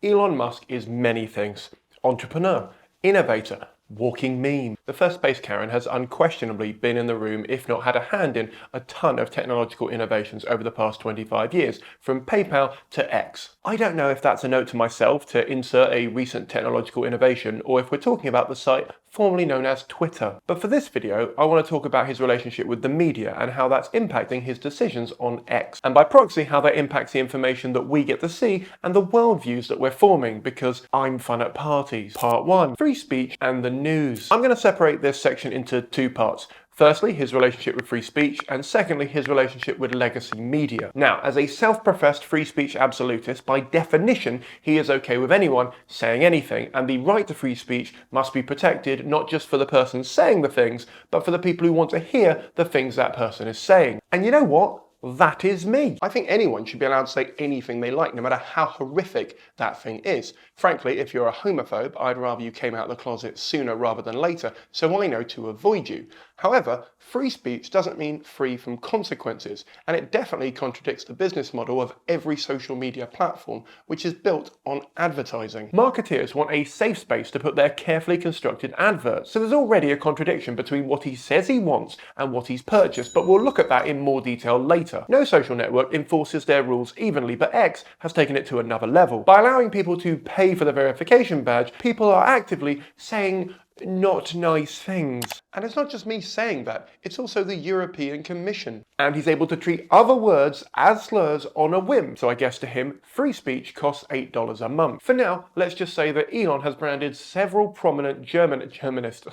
Elon Musk is many things. Entrepreneur, innovator, walking meme. The first space Karen has unquestionably been in the room, if not had a hand in, a ton of technological innovations over the past 25 years, from PayPal to X. I don't know if that's a note to myself to insert a recent technological innovation, or if we're talking about the site formerly known as Twitter. But for this video, I want to talk about his relationship with the media and how that's impacting his decisions on X. And by proxy, how that impacts the information that we get to see and the worldviews that we're forming, because I'm fun at parties. Part 1, free speech and the news. I'm going to separate this section into two parts. Firstly, his relationship with free speech, and secondly, his relationship with legacy media. Now, as a self-professed free speech absolutist, by definition, he is okay with anyone saying anything, and the right to free speech must be protected not just for the person saying the things, but for the people who want to hear the things that person is saying. And you know what? That is me. I think anyone should be allowed to say anything they like, no matter how horrific that thing is. Frankly, if you're a homophobe, I'd rather you came out of the closet sooner rather than later, so I know to avoid you. However, free speech doesn't mean free from consequences, and it definitely contradicts the business model of every social media platform, which is built on advertising. Marketeers want a safe space to put their carefully constructed adverts, so there's already a contradiction between what he says he wants and what he's purchased, but we'll look at that in more detail later. No social network enforces their rules evenly, but X has taken it to another level. By allowing people to pay for the verification badge, people are actively saying not nice things. And it's not just me saying that, it's also the European Commission. And he's able to treat other words as slurs on a whim. So I guess to him, free speech costs $8 a month. For now, let's just say that Elon has branded several prominent Germanists.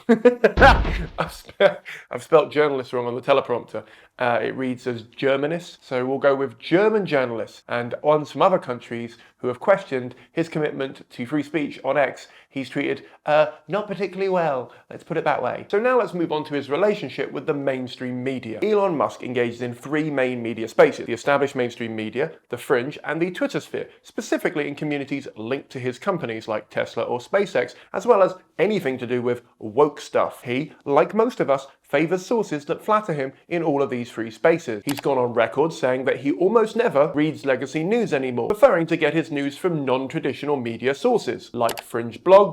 I've spelt journalists wrong on the teleprompter. It reads as Germanists, so we'll go with German journalists. And on some other countries who have questioned his commitment to free speech on X, he's treated not particularly well. Let's put it that way. So now let's move on to his relationship with the mainstream media. Elon Musk engages in three main media spaces: the established mainstream media, the fringe, and the Twitter sphere, specifically in communities linked to his companies like Tesla or SpaceX, as well as anything to do with woke stuff. He, like most of us, favours sources that flatter him in all of these free spaces. He's gone on record saying that he almost never reads legacy news anymore, preferring to get his news from non-traditional media sources, like fringe blogs,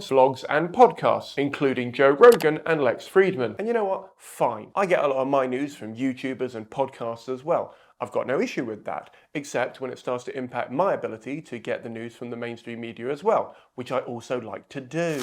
and podcasts, including Joe Rogan and Lex Fridman. And you know what? Fine. I get a lot of my news from YouTubers and podcasts as well. I've got no issue with that, except when it starts to impact my ability to get the news from the mainstream media as well, which I also like to do.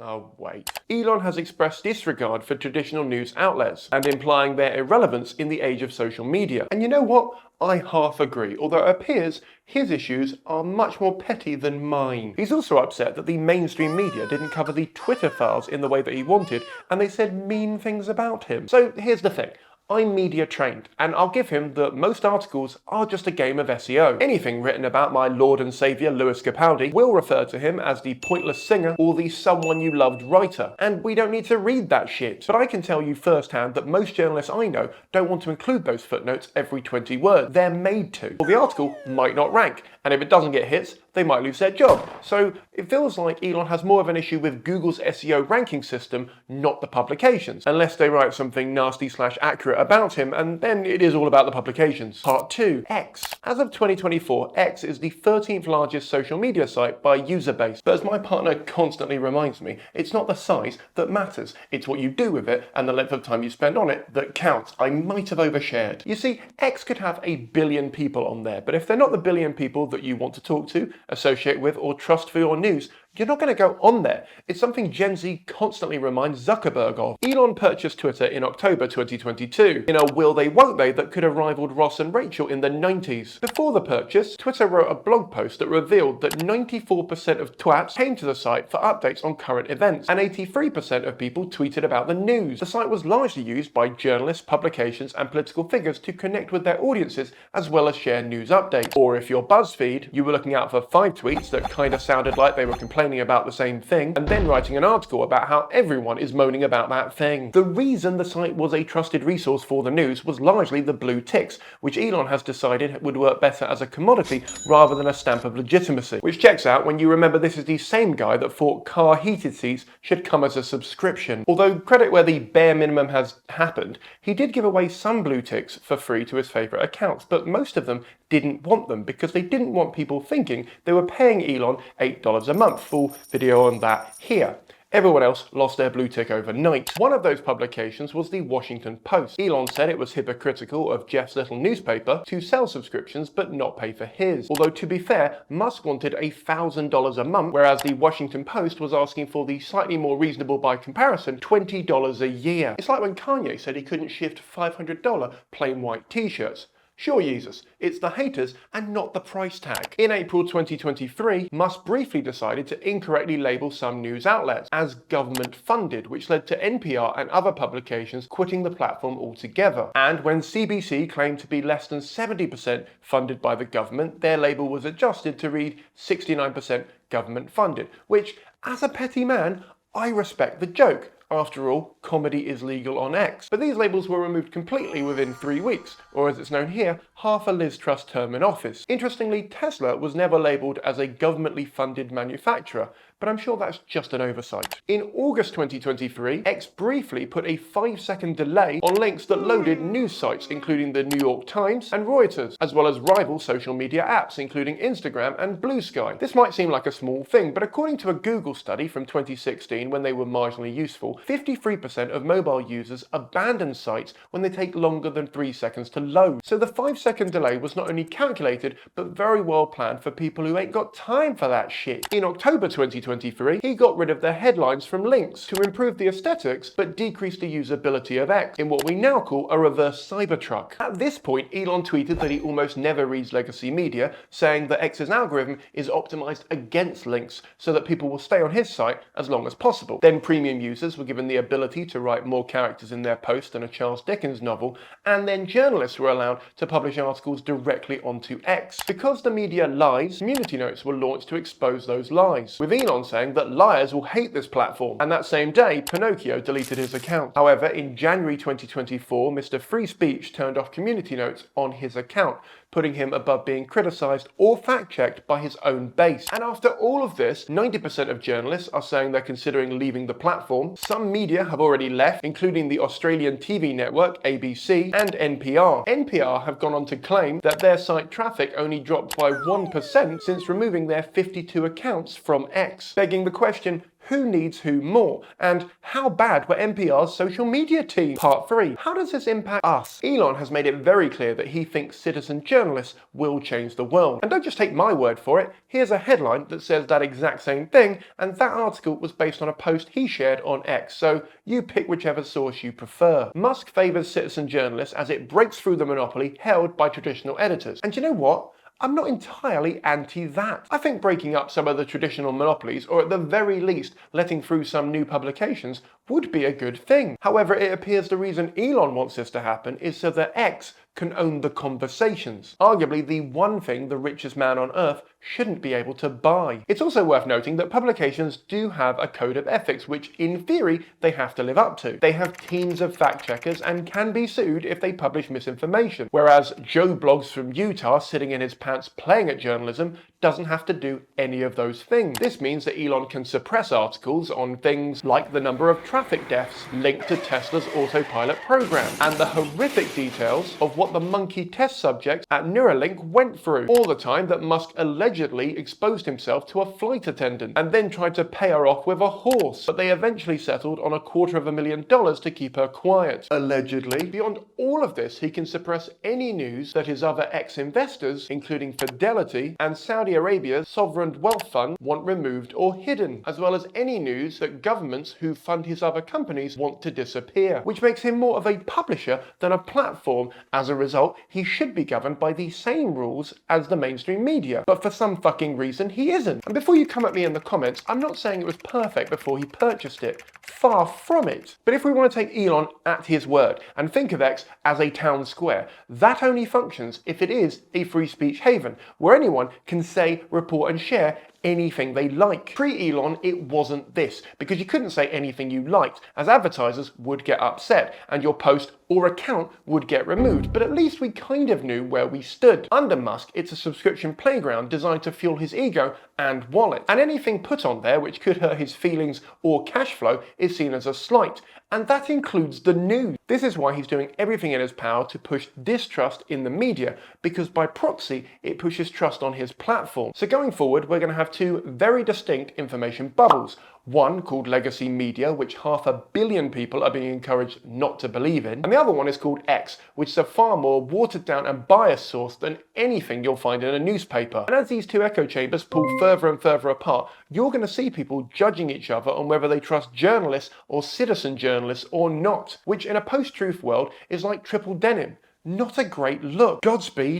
Oh, wait. Elon has expressed disregard for traditional news outlets and implying their irrelevance in the age of social media. And you know what? I half agree, although it appears his issues are much more petty than mine. He's also upset that the mainstream media didn't cover the Twitter files in the way that he wanted, and they said mean things about him. So here's the thing. I'm media trained, and I'll give him that most articles are just a game of SEO. Anything written about my Lord and Saviour Lewis Capaldi will refer to him as the pointless singer or the someone you loved writer, and we don't need to read that shit. But I can tell you firsthand that most journalists I know don't want to include those footnotes every 20 words. They're made to. Or the article might not rank, and if it doesn't get hits, they might lose their job. So it feels like Elon has more of an issue with Google's SEO ranking system, not the publications, unless they write something nasty/accurate about him, and then it is all about the publications. Part 2, X. As of 2024, X is the 13th largest social media site by user base. But as my partner constantly reminds me, it's not the size that matters. It's what you do with it and the length of time you spend on it that counts. I might have overshared. You see, X could have 1 billion people on there, but if they're not the billion people that you want to talk to, associate with, or trust for your news, you're not going to go on there. It's something Gen Z constantly reminds Zuckerberg of. Elon purchased Twitter in October 2022, in a will they won't they that could have rivaled Ross and Rachel in the 90s. Before the purchase, Twitter wrote a blog post that revealed that 94% of twats came to the site for updates on current events, and 83% of people tweeted about the news. The site was largely used by journalists, publications, and political figures to connect with their audiences, as well as share news updates. Or if you're BuzzFeed, you were looking out for 5 tweets that kind of sounded like they were complaining complaining about the same thing, and then writing an article about how everyone is moaning about that thing. The reason the site was a trusted resource for the news was largely the blue ticks, which Elon has decided would work better as a commodity rather than a stamp of legitimacy. Which checks out when you remember this is the same guy that thought car heated seats should come as a subscription. Although credit where the bare minimum has happened, he did give away some blue ticks for free to his favourite accounts, but most of them didn't want them because they didn't want people thinking they were paying Elon $8 a month. Full video on that here. Everyone else lost their blue tick overnight. One of those publications was the Washington Post. Elon said it was hypocritical of Jeff's little newspaper to sell subscriptions but not pay for his. Although to be fair, Musk wanted $1,000 a month, whereas the Washington Post was asking for the slightly more reasonable by comparison $20 a year. It's like when Kanye said he couldn't shift $500 plain white t-shirts. Sure, Jesus, it's the haters and not the price tag. In April 2023, Musk briefly decided to incorrectly label some news outlets as government funded, which led to NPR and other publications quitting the platform altogether. And when CBC claimed to be less than 70% funded by the government, their label was adjusted to read 69% government funded, which, as a petty man, I respect the joke. After all, comedy is legal on X. But these labels were removed completely within 3 weeks, or as it's known here, half a Liz Truss term in office. Interestingly, Tesla was never labelled as a governmentally funded manufacturer, but I'm sure that's just an oversight. In August 2023, X briefly put a 5-second delay on links that loaded news sites, including the New York Times and Reuters, as well as rival social media apps, including Instagram and Blue Sky. This might seem like a small thing, but according to a Google study from 2016, when they were marginally useful, 53% of mobile users abandon sites when they take longer than 3 seconds to load. So the 5-second delay was not only calculated, but very well planned for people who ain't got time for that shit. In October 2023, he got rid of the headlines from links to improve the aesthetics, but decrease the usability of X in what we now call a reverse Cybertruck. At this point, Elon tweeted that he almost never reads legacy media, saying that X's algorithm is optimized against links so that people will stay on his site as long as possible. Then premium users were given the ability to write more characters in their post than a Charles Dickens novel, and then journalists were allowed to publish articles directly onto X. Because the media lies, community notes were launched to expose those lies, with Elon saying that liars will hate this platform, and that same day, Pinocchio deleted his account. However, in January 2024, Mr. Free Speech turned off community notes on his account, putting him above being criticised or fact-checked by his own base. And after all of this, 90% of journalists are saying they're considering leaving the platform. Some media have already left, including the Australian TV network ABC and NPR. NPR have gone on to claim that their site traffic only dropped by 1% since removing their 52 accounts from X, begging the question, who needs who more? And how bad were NPR's social media team? Part 3. How does this impact us? Elon has made it very clear that he thinks citizen journalists will change the world. And don't just take my word for it. Here's a headline that says that exact same thing, and that article was based on a post he shared on X, so you pick whichever source you prefer. Musk favours citizen journalists as it breaks through the monopoly held by traditional editors. And you know what? I'm not entirely anti that. I think breaking up some of the traditional monopolies, or at the very least letting through some new publications, would be a good thing. However, it appears the reason Elon wants this to happen is so that X can own the conversations. Arguably the one thing the richest man on earth shouldn't be able to buy. It's also worth noting that publications do have a code of ethics which, in theory, they have to live up to. They have teams of fact checkers and can be sued if they publish misinformation, whereas Joe Blogs from Utah sitting in his pants playing at journalism doesn't have to do any of those things. This means that Elon can suppress articles on things like the number of traffic deaths linked to Tesla's autopilot program and the horrific details of what the monkey test subjects at Neuralink went through, all the time that Musk allegedly exposed himself to a flight attendant and then tried to pay her off with a horse, but they eventually settled on $250,000 to keep her quiet. Allegedly. Beyond all of this, he can suppress any news that his other ex-investors, including Fidelity and Saudi Arabia's sovereign wealth fund, want removed or hidden, as well as any news that governments who fund his other companies want to disappear, which makes him more of a publisher than a platform. As a result, he should be governed by the same rules as the mainstream media. But for some fucking reason he isn't. And before you come at me in the comments, I'm not saying it was perfect before he purchased it. Far from it. But if we want to take Elon at his word and think of X as a town square, that only functions if it is a free speech haven, where anyone can say, report and share anything they like. Pre-Elon, it wasn't this, because you couldn't say anything you liked, as advertisers would get upset, and your post or account would get removed, but at least we kind of knew where we stood. Under Musk, it's a subscription playground designed to fuel his ego and wallet, and anything put on there which could hurt his feelings or cash flow is seen as a slight, and that includes the news. This is why he's doing everything in his power to push distrust in the media, because by proxy, it pushes trust on his platform. So going forward, we're going to have two very distinct information bubbles. One called legacy media, which 500 million people are being encouraged not to believe in. And the other one is called X, which is a far more watered down and biased source than anything you'll find in a newspaper. And as these two echo chambers pull further and further apart, you're going to see people judging each other on whether they trust journalists or citizen journalists or not, which in a post-truth world is like triple denim. Not a great look. Godspeed.